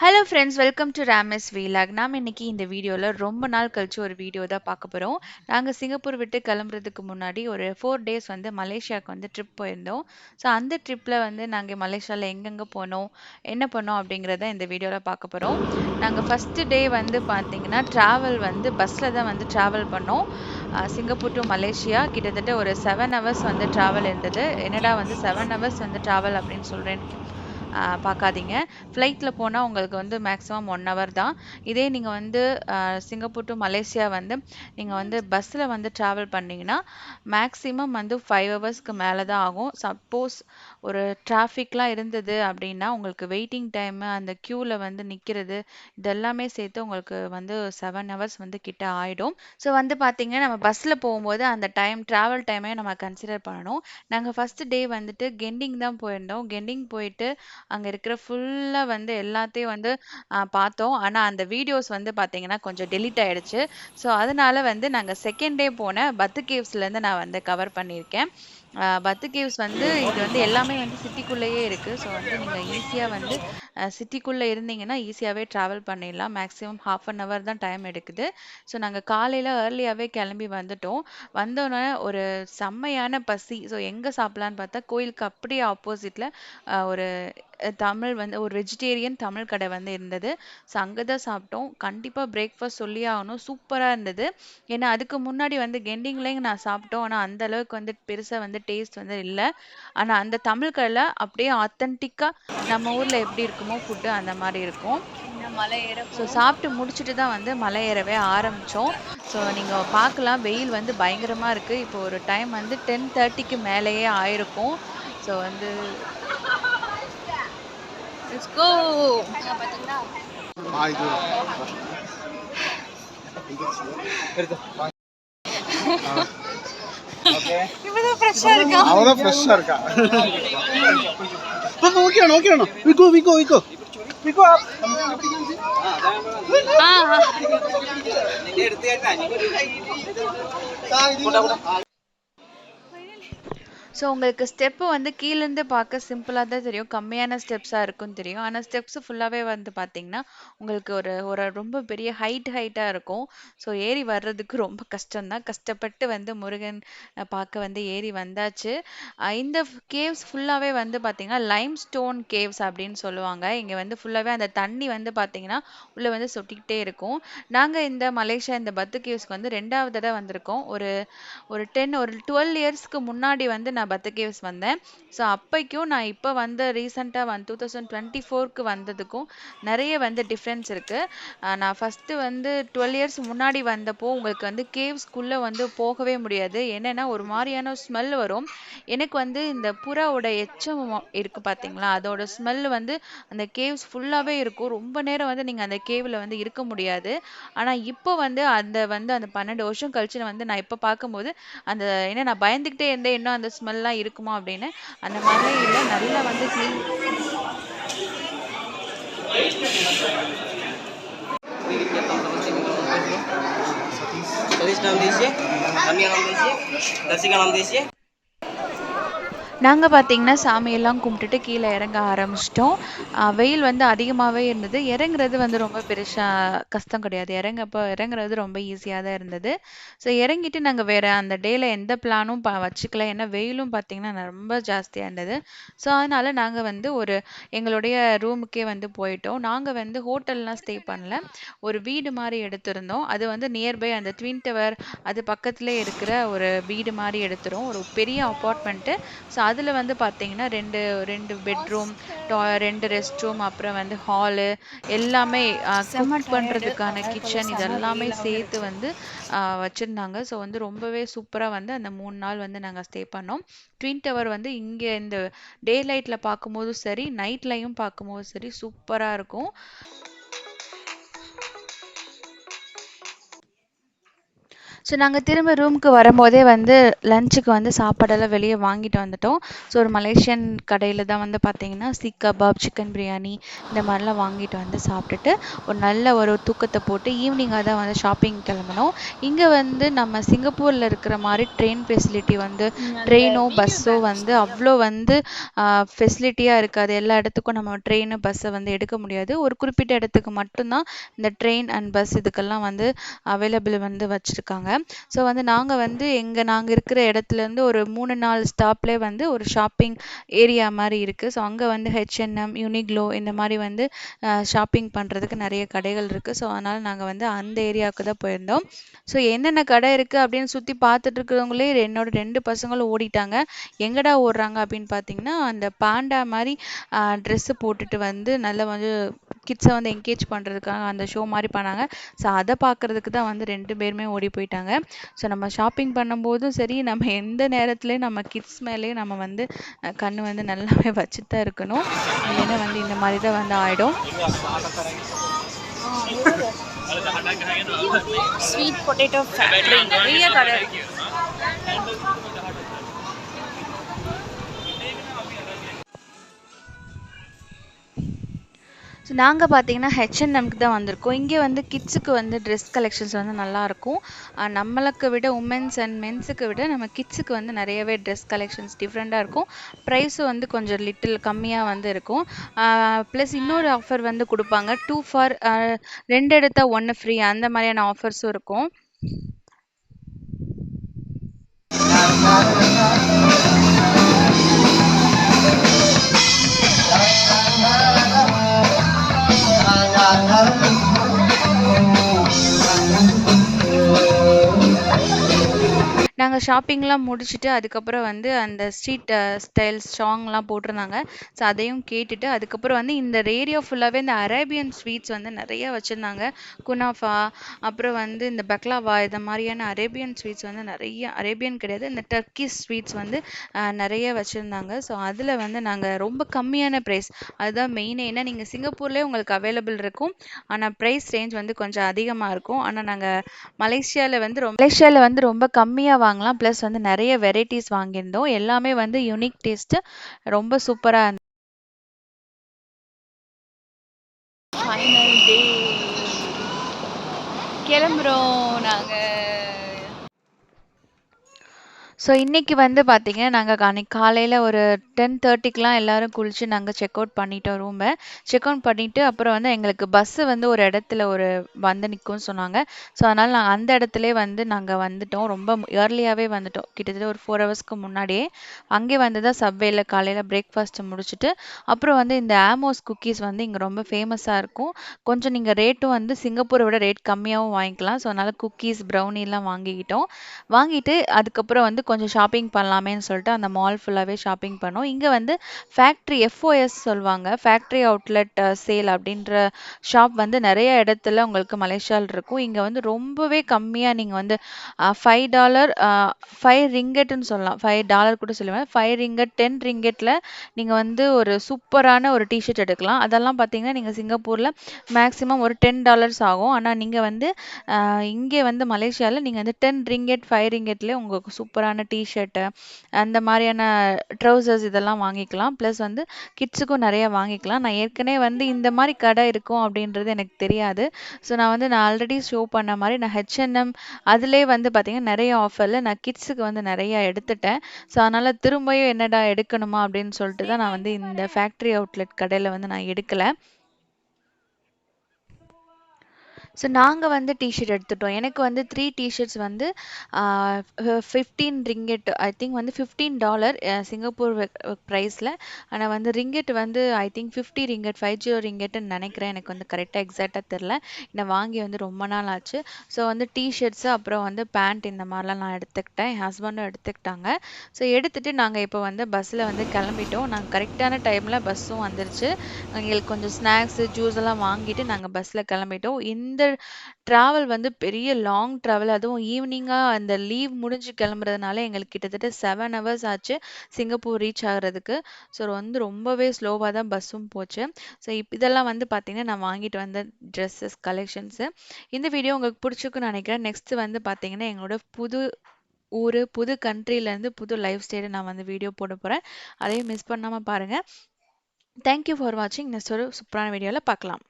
Hello friends, welcome to Rama's vlog. நாம் இன்னைக்கு இந்த வீடியோவில் ரொம்ப நாள் கழிச்சு ஒரு வீடியோ தான் பார்க்க போகிறோம். நாங்கள் சிங்கப்பூர் விட்டு கிளம்புறதுக்கு முன்னாடி ஒரு 4 days வந்து மலேசியாவுக்கு வந்து ட்ரிப் போயிருந்தோம். ஸோ அந்த ட்ரிப்பில் வந்து நாங்கள் மலேசியாவில் எங்கெங்கே போனோம், என்ன பண்ணோம் அப்படிங்கிறத இந்த வீடியோவில் பார்க்க போகிறோம். நாங்கள் ஃபஸ்ட்டு டே வந்து பார்த்தீங்கன்னா ட்ராவல் வந்து பஸ்ஸில் தான் வந்து ட்ராவல் பண்ணோம். சிங்கப்பூர் டு மலேசியா கிட்டத்தட்ட ஒரு 7 hours வந்து ட்ராவல் இருந்தது. என்னடா வந்து 7 hours வந்து ட்ராவல் அப்படின்னு சொல்கிறேன் பார்க்காதீங்க. ஃப்ளைட்டில் போனால் உங்களுக்கு வந்து மேக்ஸிமம் 1 hour தான். இதே நீங்கள் வந்து சிங்கப்பூர் டு மலேசியா வந்து நீங்கள் வந்து பஸ்ஸில் வந்து ட்ராவல் பண்ணீங்கன்னா மேக்ஸிமம் வந்து 5 hours மேலே தான் ஆகும். சப்போஸ் ஒரு டிராஃபிக்லாம் இருந்தது அப்படின்னா உங்களுக்கு வெயிட்டிங் டைமு அந்த க்யூவில் வந்து நிற்கிறது இதெல்லாமே சேர்த்து உங்களுக்கு வந்து 7 hours வந்து கிட்ட ஆயிடும். ஸோ வந்து பார்த்தீங்கன்னா நம்ம பஸ்ஸில் போகும்போது அந்த ட்ராவல் டைமே நம்ம கன்சிடர் பண்ணணும். நாங்கள் ஃபஸ்ட்டு டே வந்துட்டு கெண்டிங் தான் போயிருந்தோம். கெண்டிங் போயிட்டு அங்க இருக்கிற ஃபுல்லா வந்து எல்லாத்தையும் வந்து பார்த்தோம். ஆனா அந்த வீடியோஸ் வந்து பார்த்தீங்கன்னா, கொஞ்சம் டெலீட் ஆயிடுச்சு. ஸோ அதனால வந்து நாங்க செகண்ட் டே போன பத்து கேவ்ஸ்லேருந்து நான் வந்து கவர் பண்ணியிருக்கேன். பத்து கேவ்ஸ் வந்து இது வந்து எல்லாமே வந்து சிட்டிக்குள்ளேயே இருக்கு. ஸோ வந்து நீங்க ஈஸியா வந்து சிட்டிக்குள்ள இருந்தீங்கன்னா, ஈஸியாவே டிராவல் பண்ணிடலாம். மேக்ஸிமம் 1/2 தான் டைம் எடுக்குது. ஸோ நாங்க காலையில ஏர்லியாவே கிளம்பி வந்துட்டோம். வந்தோனே ஒரு செம்மையான பசி. ஸோ எங்க சாப்பிடலான்னு பார்த்தா, கோயிலுக்கு அப்படியே ஆப்போசிட்ல ஒரு தமிழ் வந்து ஒரு வெஜிடேரியன் தமிழ் கடை வந்து இருந்தது. ஸோ அங்கே தான் சாப்பிட்டோம். கண்டிப்பாக பிரேக்ஃபாஸ்ட் சொல்லியே ஆகணும். சூப்பராக இருந்தது. ஏன்னா அதுக்கு முன்னாடி வந்து கெண்டிங்லேயும் நான் சாப்பிட்டோம். ஆனால் அந்த அளவுக்கு வந்து பெருசாக வந்து டேஸ்ட் வந்து இல்லை. ஆனால் அந்த தமிழ் கடையில் அப்படியே ஆத்தென்டிக்காக நம்ம ஊரில் எப்படி இருக்குமோ ஃபுட்டு அந்த மாதிரி இருக்கும். ஸோ சாப்பிட்டு முடிச்சுட்டு தான் வந்து மலை ஏறவே ஆரம்பித்தோம். ஸோ நீங்கள் பார்க்கலாம் வெயில் வந்து பயங்கரமாக இருக்குது. இப்போ ஒரு டைம் வந்து 10:30க்கு மேலேயே ஆயிருக்கும். ஸோ வந்து Let's go. இவதான் ஃப்ரெஷ்ஷா இருக்கா. அவதான் ஃப்ரெஷ்ஷா இருக்கா. ஓகே ஓகே விகோ up. ஸோ உங்களுக்கு ஸ்டெப்பு வந்து கீழேருந்து பார்க்க சிம்பிளாக தான் தெரியும். கம்மியான ஸ்டெப்ஸாக இருக்கும்னு தெரியும். ஆனால் ஸ்டெப்ஸ் ஃபுல்லாகவே வந்து பார்த்தீங்கன்னா உங்களுக்கு ஒரு ஒரு ரொம்ப பெரிய ஹைட்டாக இருக்கும். ஸோ ஏறி வர்றதுக்கு ரொம்ப கஷ்டம்தான். கஷ்டப்பட்டு வந்து முருகன் பார்க்க வந்து ஏறி வந்தாச்சு. இந்த கேவ்ஸ் ஃபுல்லாகவே வந்து பார்த்தீங்கன்னா லைம் ஸ்டோன் கேவ்ஸ் அப்படின்னு சொல்லுவாங்க. இங்கே வந்து ஃபுல்லாகவே அந்த தண்ணி வந்து பார்த்தீங்கன்னா உள்ளே வந்து சொட்டிக்கிட்டே இருக்கும். நாங்கள் இந்த மலேசியா இந்த பத்து கேவ்ஸ்க்கு வந்து 2வது தடவை வந்திருக்கோம். ஒரு ஒரு 12 இயர்ஸ்க்கு முன்னாடி வந்து நான் பத்து கேவ்ஸ் வந்தேன். ஸோ அப்பைக்கும் நான் இப்போ வந்த ரீசெண்டாக 2024க்கு வந்ததுக்கும் நிறைய வந்து டிஃப்ரென்ஸ் இருக்கு. நான் ஃபர்ஸ்ட் வந்து 12 இயர்ஸ் முன்னாடி வந்தப்போ உங்களுக்கு வந்து கேவ்ஸ்குள்ளே வந்து போகவே முடியாது. என்னன்னா ஒரு மாதிரியான ஸ்மெல் வரும். எனக்கு வந்து இந்த புறாவோட எச்சம் இருக்கு பார்த்தீங்களா, அதோட ஸ்மெல் வந்து அந்த கேவ்ஸ் ஃபுல்லாகவே இருக்கும். ரொம்ப நேரம் வந்து நீங்கள் அந்த கேவில் வந்து இருக்க முடியாது. ஆனால் இப்போ வந்து அந்த 12 வருஷம் கழிச்சு வந்து நான் இப்போ பார்க்கும்போது அந்த ஏன்னா நான் பயந்துகிட்டே இருந்தேன் இன்னும் அந்த ஸ்மெல்லாம் இருக்குமா அப்படின்னு. அந்த மாதிரிலாம் இல்லை, நல்லா வந்து க்ளீன். सतीश नाम दीजिए, रम्या नाम दीजिए, दर्शिका नाम दीजिए। நாங்கள் பார்த்தீங்கன்னா சாமியெல்லாம் கும்பிட்டுட்டு கீழே இறங்க ஆரம்பிச்சிட்டோம். வெயில் வந்து அதிகமாகவே இருந்தது. இறங்குறது வந்து ரொம்ப கஷ்டம் கிடையாது. இறங்குறது ரொம்ப ஈஸியாக தான் இருந்தது. ஸோ இறங்கிட்டு நாங்கள் வேறு அந்த டேயில் எந்த பிளானும் வச்சுக்கல. ஏன்னா வெயிலும் பார்த்தீங்கன்னா ரொம்ப ஜாஸ்தியாக இருந்தது. ஸோ அதனால் நாங்கள் வந்து எங்களுடைய ரூமுக்கே வந்து போயிட்டோம். நாங்கள் வந்து ஹோட்டல்லாம் ஸ்டே பண்ணல. ஒரு வீடு மாதிரி எடுத்திருந்தோம். அது வந்து நியர்பை அந்த ட்வின் டவர் அது பக்கத்துலேயே இருக்கிற ஒரு வீடு மாதிரி எடுத்துரும். ஒரு பெரிய அப்பார்ட்மெண்ட்டு. ஸோ அதில் வந்து பார்த்தீங்கன்னா ரெண்டு ரெண்டு பெட்ரூம், 2 ரெஸ்ட் ரூம், அப்புறம் வந்து ஹாலு எல்லாமே செம்ம குக் டயர்டு. பண்ணுறதுக்கான அதனால கொஞ்சம் கிச்சன் இது செம்ம எல்லாமே வெயிலாவும் சேர்த்து இருக்கு. வந்து வச்சுருந்தாங்க. ஸோ வந்து ரொம்பவே சூப்பராக வந்து அந்த 3 நாள் வந்து நாங்கள் ஸ்டே பண்ணோம். ட்வின் டவர் வந்து இங்கே இந்த டே லைட்டில் பார்க்கும்போதும் சரி, நைட்லையும் பார்க்கும்போதும் சரி சூப்பராக இருக்கும். ஸோ நாங்கள் திரும்ப ரூமுக்கு வரும்போதே வந்து லஞ்சுக்கு வந்து சாப்பாடெல்லாம் வெளியே வாங்கிட்டு வந்துட்டோம். ஸோ ஒரு மலேசியன் கடையில் தான் வந்து பார்த்தீங்கன்னா சீக் கபாப், சிக்கன் பிரியாணி இந்த மாதிரிலாம் வாங்கிட்டு வந்து சாப்பிட்டுட்டு ஒரு நல்ல ஒரு தூக்கத்தை போட்டு ஈவினிங்காக தான் வந்து ஷாப்பிங் கிளம்பினோம். இங்கே வந்து நம்ம சிங்கப்பூரில் இருக்கிற மாதிரி ட்ரெயின் ஃபெசிலிட்டி வந்து ட்ரெயினோ பஸ்ஸோ வந்து அவ்வளோ வந்து ஃபெசிலிட்டியாக இருக்காது. எல்லா இடத்துக்கும் நம்ம ட்ரெயின் பஸ்ஸை வந்து எடுக்க முடியாது. ஒரு குறிப்பிட்ட இடத்துக்கு மட்டும்தான் இந்த ட்ரெயின் அண்ட் பஸ் இதுக்கெல்லாம் வந்து அவைலபிள் வந்து வச்சுருக்காங்க. ஸோ வந்து நாங்கள் வந்து நாங்கள் இருக்கிற இடத்துலேருந்து ஒரு 3-4 ஸ்டாப்லேயே வந்து ஒரு ஷாப்பிங் ஏரியா மாதிரி இருக்குது. ஸோ அங்கே வந்து ஹெச்என்எம், யூனிக்ளோ இந்த மாதிரி வந்து ஷாப்பிங் பண்ணுறதுக்கு நிறைய கடைகள் இருக்குது. ஸோ அதனால் நாங்கள் வந்து அந்த ஏரியாவுக்கு தான் போயிருந்தோம். ஸோ என்னென்ன கடை இருக்குது அப்படின்னு சுற்றி பார்த்துட்டு இருக்கிறவங்களே என்னோட 2 பசங்களும் ஓடிட்டாங்க. எங்கடா ஓடுறாங்க அப்படின்னு பார்த்தீங்கன்னா அந்த பாண்டா மாதிரி ட்ரெஸ்ஸு போட்டுட்டு வந்து நல்லா வந்து கிட்ஸை வந்து என்கேஜ் பண்ணுறதுக்காக அந்த ஷோ மாதிரி பண்ணாங்க. ஸோ அதை பார்க்குறதுக்கு தான் வந்து 2 பேருமே ஓடி போயிட்டாங்க. ஸோ நம்ம ஷாப்பிங் பண்ணும்போதும் சரி, நம்ம எந்த நேரத்துலையும் நம்ம கிட்ஸ் மேலேயும் நம்ம வந்து கண்ணு வந்து நல்லாவே வச்சுட்டு தான் இருக்கணும். இல்லைன்னா வந்து இந்த மாதிரி தான் வந்து ஆகிடும். ஸ்வீட் பொட்டேட்டோ ஃபேக்ட்ரி நிறைய கடை இருக்கு. ஸோ நாங்கள் பார்த்தீங்கன்னா ஹெச்என்எம்க்கு தான் வந்திருக்கோம். இங்கே வந்து கிட்ஸுக்கு வந்து ட்ரெஸ் கலெக்ஷன்ஸ் வந்து நல்லாயிருக்கும். நம்மளுக்கு விட உமன்ஸ் அண்ட் மென்ஸுக்கு விட நம்ம கிட்ஸுக்கு வந்து நிறையவே ட்ரெஸ் கலெக்ஷன்ஸ் டிஃப்ரெண்ட்டாக இருக்கும். ப்ரைஸும் வந்து கொஞ்சம் லிட்டில் கம்மியாக வந்து இருக்கும். ப்ளஸ் இன்னொரு ஆஃபர் வந்து கொடுப்பாங்க. 2 ஃபார் 2 எடுத்தா 1 ஃப்ரீ அந்த மாதிரியான ஆஃபர்ஸும் இருக்கும். நாங்கள் ஷாப்பிங்லாம் முடிச்சுட்டு அதுக்கப்புறம் வந்து அந்த ஸ்ட்ரீட் ஸ்டைல் சாங்லாம் போட்டிருந்தாங்க. ஸோ அதையும் கேட்டுட்டு அதுக்கப்புறம் வந்து இந்த ஏரியா ஃபுல்லாகவே இந்த அரேபியன் ஸ்வீட்ஸ் வந்து நிறைய வச்சுருந்தாங்க. குனாஃபா, அப்புறம் வந்து இந்த பக்லாவா, இந்த மாதிரியான அரேபியன் ஸ்வீட்ஸ் வந்து நிறைய, அரேபியன் கிடையாது, இந்த டர்க்கிஷ் ஸ்வீட்ஸ் வந்து நிறைய வச்சுருந்தாங்க. ஸோ அதில் வந்து நாங்கள் ரொம்ப கம்மியான ப்ரைஸ், அதுதான் மெயினே. ஏன்னா நீங்கள் சிங்கப்பூர்லேயே உங்களுக்கு அவைலபிள் இருக்கும், ஆனால் ப்ரைஸ் ரேஞ்ச் வந்து கொஞ்சம் அதிகமாக இருக்கும். ஆனால் நாங்கள் மலேசியாவில் வந்து ரொம்ப கம்மியாக வாங்கலாம். ப்ளஸ் வந்து நிறைய வெரைட்டிஸ் வாங்கியிருந்தோம். எல்லாமே வந்து யூனிக் டேஸ்ட்டு, ரொம்ப சூப்பராக இருந்தது. ஃபைனல் டே கிளம்புறோம் நாங்கள். ஸோ இன்றைக்கி வந்து பார்த்திங்கன்னா நாங்கள் அன்றைக்கி காலையில் ஒரு 10:30க்கெலாம் எல்லோரும் குளித்து நாங்கள் செக் அவுட் பண்ணிட்டோம் ரூமை. செக் அவுட் பண்ணிவிட்டு அப்புறம் வந்து எங்களுக்கு பஸ்ஸு வந்து ஒரு இடத்துல வந்து நிற்கும்னு சொன்னாங்க. ஸோ அதனால் நாங்கள் அந்த இடத்துலே வந்து நாங்கள் வந்துட்டோம். ரொம்ப ஏர்லியாகவே வந்துட்டோம், கிட்டத்தட்ட ஒரு 4 ஹவர்ஸ்க்கு முன்னாடியே. அங்கே வந்து தான் சப்வேயில் காலையில் பிரேக்ஃபாஸ்ட்டு முடிச்சுட்டு அப்புறம் வந்து இந்த ஆமோஸ் குக்கீஸ் வந்து இங்கே ரொம்ப ஃபேமஸாக இருக்கும். கொஞ்சம் நீங்கள் ரேட்டும் வந்து சிங்கப்பூரை விட ரேட் கம்மியாகவும் வாங்கிக்கலாம். ஸோ அதனால் குக்கீஸ், ப்ரௌனிலாம் வாங்கிட்டு அதுக்கப்புறம் வந்து கொஞ்சம் ஷாப்பிங் பண்ணலாமேன்னு சொல்லிட்டு அந்த மால் ஃபுல்லாகவே ஷாப்பிங் பண்ணோம். இங்கே வந்து ஃபேக்ட்ரி FOS சொல்லுவாங்க, ஃபேக்ட்ரி அவுட்லெட் சேல் அப்படின்ற ஷாப் வந்து நிறைய இடத்துல உங்களுக்கு மலேசியாவில் இருக்கும். இங்கே வந்து ரொம்பவே கம்மியாக நீங்கள் வந்து $5 5 ரிங்கெட்டுன்னு சொல்லலாம், $5 கூட சொல்லுவேன், 5 ரிங்கெட் 10 ரிங்கெட்டில் நீங்கள் வந்து ஒரு சூப்பரான ஒரு டிஷர்ட் எடுக்கலாம். அதெல்லாம் பார்த்தீங்கன்னா நீங்கள் சிங்கப்பூரில் மேக்ஸிமம் ஒரு $10 ஆகும். ஆனால் நீங்கள் வந்து இங்கே வந்து மலேசியாவில் நீங்கள் வந்து 10 ரிங்கெட் 5 ரிங்கெட்லேயே உங்களுக்கு சூப்பரான டிஷர்ட்டு, அந்த மாதிரியான ட்ரௌசர்ஸ் இதெல்லாம் வாங்கிக்கலாம். ப்ளஸ் வந்து கிட்ஸுக்கும் நிறைய வாங்கிக்கலாம். நான் ஏற்கனவே வந்து இந்த மாதிரி கடை இருக்கும் அப்படின்றது எனக்கு தெரியாது. ஸோ நான் ஆல்ரெடி ஷோ பண்ண மாதிரி நான் ஹெச்என்எம் அதிலே வந்து பார்த்திங்கன்னா நிறைய ஆஃபரில் நான் கிட்ஸுக்கு வந்து நிறையா எடுத்துட்டேன். ஸோ அதனால் திரும்பியும் என்னடா எடுக்கணுமா அப்படின்னு சொல்லிட்டு தான் நான் வந்து இந்த ஃபேக்ட்ரி அவுட்லெட் கடையில் வந்து நான் எடுக்கலை. ஸோ நாங்கள் வந்து டிஷர்ட் எடுத்துட்டோம். எனக்கு வந்து 3 டிஷர்ட்ஸ் வந்து 15 ரிங்கெட், ஐ திங்க் வந்து $15 சிங்கப்பூர் ப்ரைஸில். ஆனால் வந்து ரிங்கெட் வந்து ஐ திங்க் 50 ரிங்கெட், 50 ரிங்கெட்டுன்னு நினைக்கிறேன். எனக்கு வந்து கரெக்டாக எக்ஸாக்டாக தெரில, நான் வாங்கி வந்து ரொம்ப நாள் ஆச்சு. ஸோ வந்து டிஷர்ட்ஸு அப்புறம் வந்து பேண்ட் இந்த மாதிரிலாம் நான் எடுத்துக்கிட்டேன், என் ஹஸ்பண்டும் எடுத்துக்கிட்டாங்க. ஸோ எடுத்துகிட்டு நாங்கள் இப்போ வந்து பஸ்ஸில் வந்து கிளம்பிட்டோம். நாங்கள் கரெக்டான டைமில் பஸ்ஸும் வந்துருச்சு. எங்களுக்கு கொஞ்சம் ஸ்நாக்ஸு, ஜூஸ் எல்லாம் வாங்கிட்டு நாங்கள் பஸ்ஸில் கிளம்பிட்டோம். இந்த ட்ராவல் வந்து பெரிய லாங் ட்ராவல். அதுவும் ஈவினிங்காக அந்த லீவ் முடிஞ்சு கிளம்புறதுனால எங்களுக்கு கிட்டத்தட்ட 7 ஹவர்ஸ் ஆச்சு சிங்கப்பூர் ரீச் ஆகுறதுக்கு. ஸோ வந்து ரொம்பவே ஸ்லோவாக தான் பஸ்ஸும் போச்சு. ஸோ இதெல்லாம் வந்து பார்த்தீங்கன்னா நான் வாங்கிட்டு வந்த ட்ரெஸ்ஸஸ் கலெக்ஷன்ஸு. இந்த வீடியோ உங்களுக்கு பிடிச்சிருக்குன்னு நினைக்கிறேன். நெக்ஸ்ட் வந்து பார்த்தீங்கன்னா எங்களோட புது ஊர், புது கண்ட்ரிலேருந்து புது லைஃப் ஸ்டைலை நான் வந்து வீடியோ போட போகிறேன். அதையும் மிஸ் பண்ணாமல் பாருங்கள். தேங்க்யூ ஃபார் வாட்சிங். நெக்ஸ்ட் ஒரு சூப்பரான வீடியோவில் பார்க்கலாம்.